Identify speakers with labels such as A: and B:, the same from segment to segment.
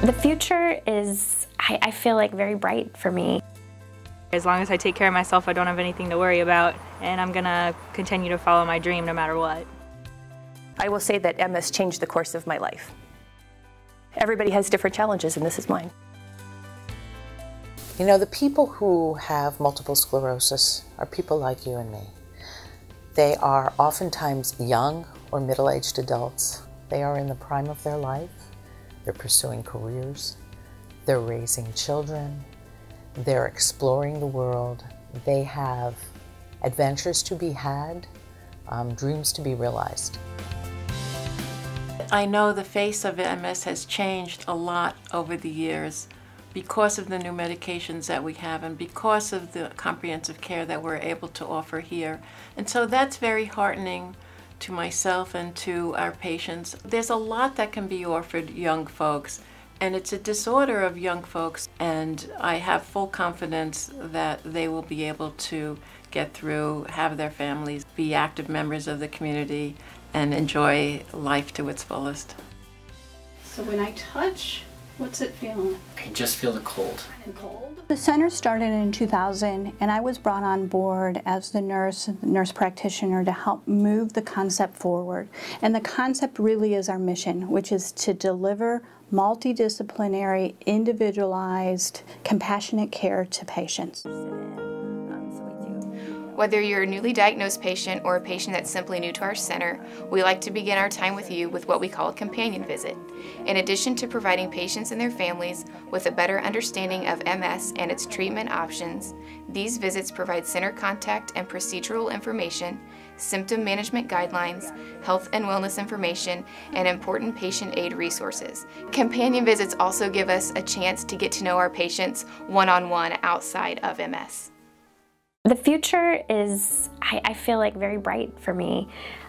A: The future is, I feel like, very bright for me.
B: As long as I take care of myself, I don't have anything to worry about, and I'm gonna continue to follow my dream no matter what.
C: I will say that MS changed the course of my life. Everybody has different challenges, and this is mine.
D: You know, the people who have multiple sclerosis are people like you and me. They are oftentimes young or middle-aged adults. They are in the prime of their life. They're pursuing careers. They're raising children. They're exploring the world. They have adventures to be had, dreams to be realized.
E: I know the face of MS has changed a lot over the years because of the new medications that we have and because of the comprehensive care that we're able to offer here. And so that's very heartening to myself and to our patients. There's a lot that can be offered young folks, and it's a disorder of young folks, and I have full confidence that they will be able to get through, have their families, be active members of the community, and enjoy life to its fullest.
F: So when I touch, what's it feeling?
G: I just feel the cold.
F: Cold?
H: The center started in 2000, and I was brought on board as the nurse practitioner to help move the concept forward. And the concept really is our mission, which is to deliver multidisciplinary, individualized, compassionate care to patients.
I: Whether you're a newly diagnosed patient or a patient that's simply new to our center, we like to begin our time with you with what we call a companion visit. In addition to providing patients and their families with a better understanding of MS and its treatment options, these visits provide center contact and procedural information, symptom management guidelines, health and wellness information, and important patient aid resources. Companion visits also give us a chance to get to know our patients one-on-one outside of MS.
A: The future is, I feel like, very bright for me.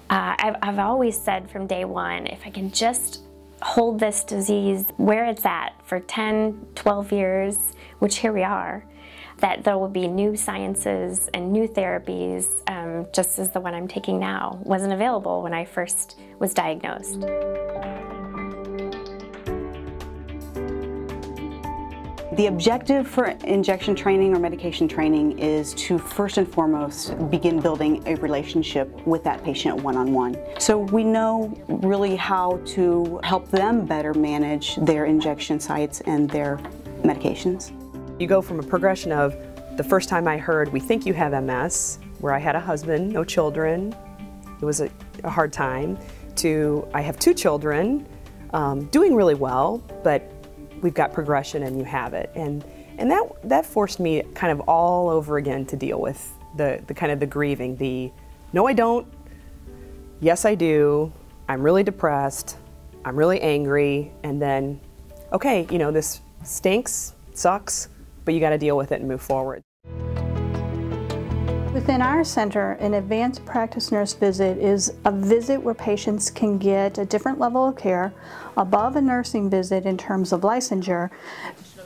A: I've always said from day one, if I can just hold this disease where it's at for 10, 12 years, which here we are, that there will be new sciences and new therapies, just as the one I'm taking now wasn't available when I first was diagnosed.
J: The objective for injection training or medication training is to first and foremost begin building a relationship with that patient one-on-one. So we know really how to help them better manage their injection sites and their medications.
K: You go from a progression of the first time I heard, we think you have MS, where I had a husband, no children, it was a hard time, to I have 2 children, doing really well, but we've got progression and you have it. And that forced me kind of all over again to deal with the kind of the grieving, the no I don't, yes I do, I'm really depressed, I'm really angry, and then, okay, you know, this stinks, sucks, but you got to deal with it and move forward.
H: Within our center, an advanced practice nurse visit is a visit where patients can get a different level of care above a nursing visit in terms of licensure,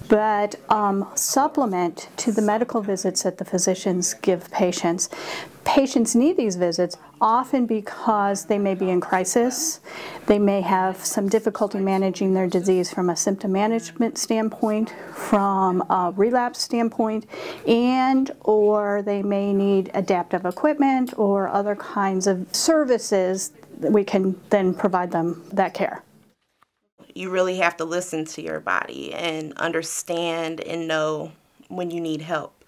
H: but supplement to the medical visits that the physicians give patients. Patients need these visits often because they may be in crisis, they may have some difficulty managing their disease from a symptom management standpoint, from a relapse standpoint, and or they may need adaptive equipment or other kinds of services that we can then provide them that care.
L: You really have to listen to your body and understand and know when you need help.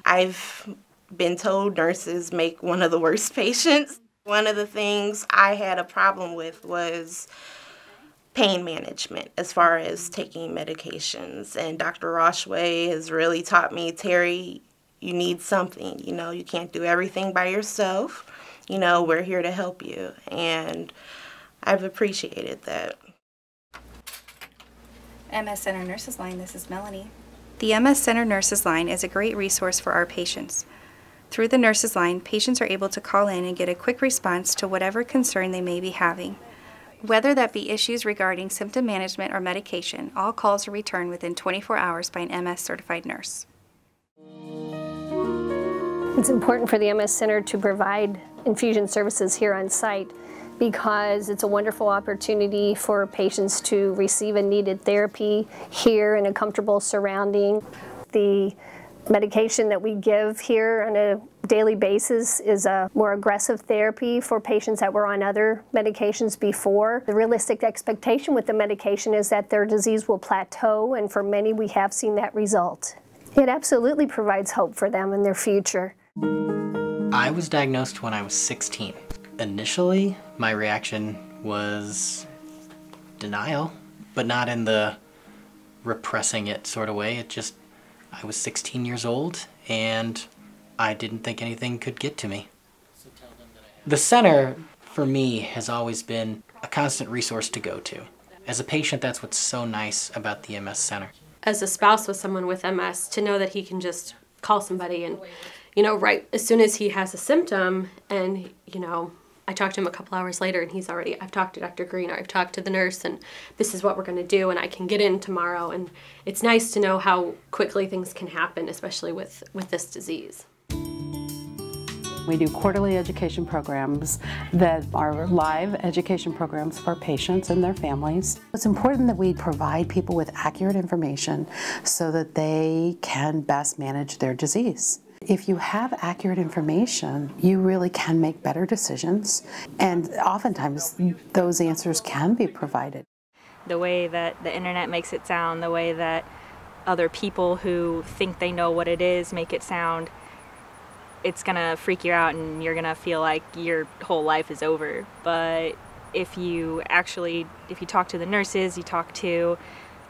L: I've been told nurses make one of the worst patients. One of the things I had a problem with was pain management as far as taking medications. And Dr. Roshway has really taught me, Terry, you need something. You know, you can't do everything by yourself. You know, we're here to help you. And I've appreciated that.
M: MS Center Nurses Line, this is Melanie. The MS Center Nurses Line is a great resource for our patients. Through the Nurses Line, patients are able to call in and get a quick response to whatever concern they may be having. Whether that be issues regarding symptom management or medication, all calls are returned within 24 hours by an MS certified nurse.
N: It's important for the MS Center to provide infusion services here on site
G: because it's a wonderful opportunity for patients to receive a needed therapy here in a comfortable surrounding. The medication that we give here on a daily basis is a more aggressive therapy for patients that were on other medications before. The realistic expectation with the medication is that their disease will plateau, and for many we have seen that result. It absolutely provides hope for them in their future.
N: I was diagnosed when I was 16. Initially, my reaction was denial, but not in the repressing it sort of way. It just, I was 16 years old and I didn't think anything could get to me. The center, for me, has always been a constant resource to go to. As a patient, that's what's so nice about the MS Center.
O: As a spouse with someone with MS, to know that he can just call somebody and, you know, right as soon as he has a symptom and, you know, I talked to him a couple hours later and he's already, I've talked to Dr. Green or I've talked to the nurse and this is what we're going to do and I can get in tomorrow. And it's nice to know how quickly things can happen, especially with this disease.
P: We do quarterly education programs that are live education programs for patients and their families.
D: It's important that we provide people with accurate information so that they can best manage their disease. If you have accurate information, you really can make better decisions, and oftentimes those answers can be provided.
B: The way that the internet makes it sound, the way that other people who think they know what it is make it sound, it's gonna freak you out and you're gonna feel like your whole life is over. But if you talk to the nurses, you talk to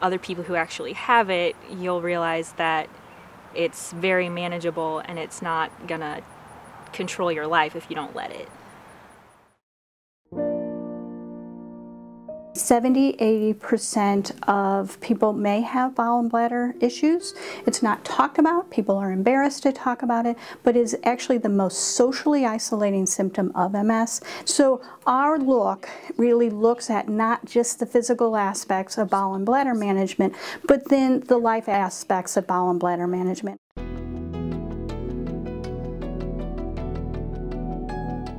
B: other people who actually have it, you'll realize that it's very manageable and it's not gonna control your life if you don't let it.
H: 70–80% of people may have bowel and bladder issues. It's not talked about, people are embarrassed to talk about it, but is actually the most socially isolating symptom of MS. So our look really looks at not just the physical aspects of bowel and bladder management, but then the life aspects of bowel and bladder management.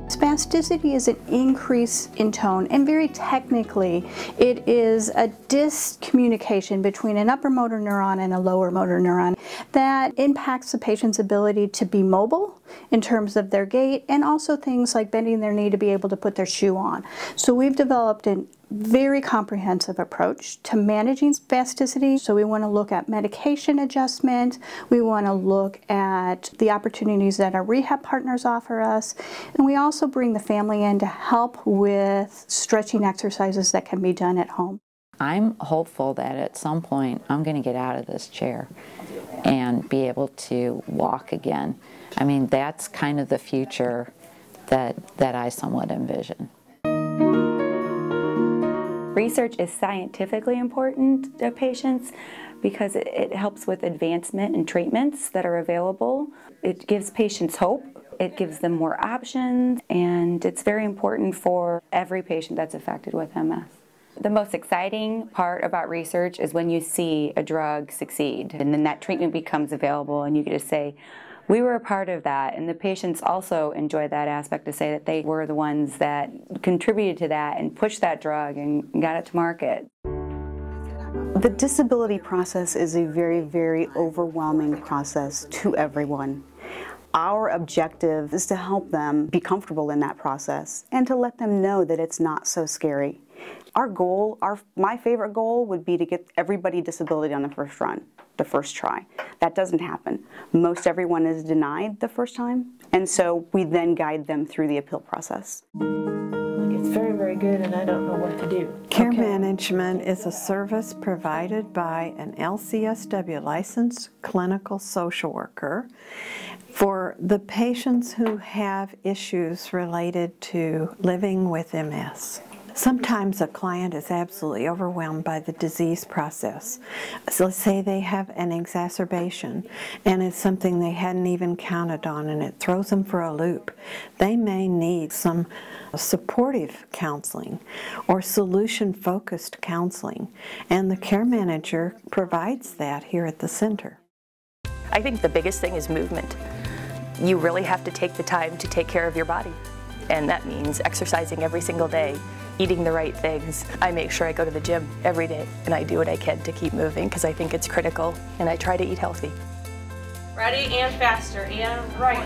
H: Spasticity is an increase in tone, and very technically it is a discommunication between an upper motor neuron and a lower motor neuron that impacts the patient's ability to be mobile in terms of their gait, and also things like bending their knee to be able to put their shoe on. So we've developed a very comprehensive approach to managing spasticity. So we want to look at medication adjustment, we want to look at the opportunities that our rehab partners offer us, and we also bring the family in to help with stretching exercises that can be done at home.
Q: I'm hopeful that at some point I'm going to get out of this chair and be able to walk again. I mean, that's kind of the future that I somewhat envision.
R: Research is scientifically important to patients because it helps with advancement in treatments that are available. It gives patients hope, it gives them more options, and it's very important for every patient that's affected with MS. The most exciting part about research is when you see a drug succeed and then that treatment becomes available and you get to say, we were a part of that, and the patients also enjoy that aspect to say that they were the ones that contributed to that and pushed that drug and got it to market.
J: The disability process is a very, very overwhelming process to everyone. Our objective is to help them be comfortable in that process and to let them know that it's not so scary. Our goal, my favorite goal would be to get everybody disability on the first run, the first try. That doesn't happen. Most everyone is denied the first time, and so we then guide them through the appeal process.
S: It's very, very good, and I don't know what to do. Care management is a service provided by an LCSW licensed clinical social worker for the patients who have issues related to living with MS. Sometimes a client is absolutely overwhelmed by the disease process. So let's say they have an exacerbation and it's something they hadn't even counted on and it throws them for a loop. They may need some supportive counseling or solution-focused counseling, and the care manager provides that here at the center.
C: I think the biggest thing is movement. You really have to take the time to take care of your body. and that means exercising every single day, eating the right things. I make sure I go to the gym every day, and I do what I can to keep moving because I think it's critical, and I try to eat healthy.
T: Ready and faster, and right,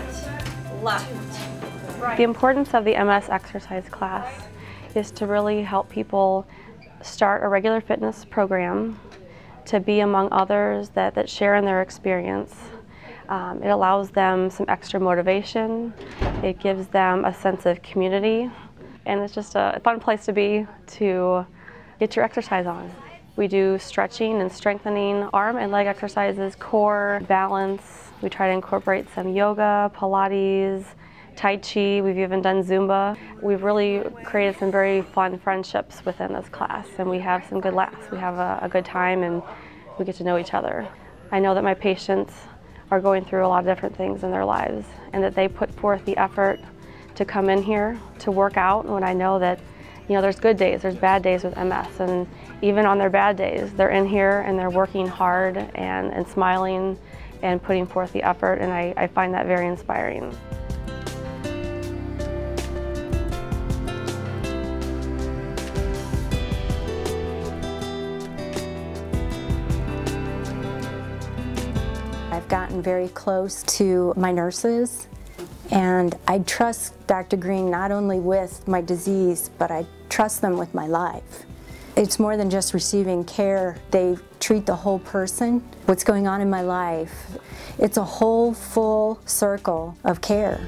T: left, right.
U: The importance of the MS exercise class is to really help people start a regular fitness program, to be among others that share in their experience. It allows them some extra motivation. It gives them a sense of community, and it's just a fun place to be to get your exercise on. We do stretching and strengthening, arm and leg exercises, core, balance. We try to incorporate some yoga, Pilates, Tai Chi. We've even done Zumba. We've really created some very fun friendships within this class, and we have some good laughs. We have a good time, and we get to know each other. I know that my patients are going through a lot of different things in their lives, and that they put forth the effort to come in here to work out. And when I know that, you know, there's good days, there's bad days with MS, and even on their bad days, they're in here and they're working hard and smiling and putting forth the effort, and I find that very inspiring.
V: I've gotten very close to my nurses, and I trust Dr. Green not only with my disease, but I trust them with my life. It's more than just receiving care. They treat the whole person. What's going on in my life, it's a whole full circle of care.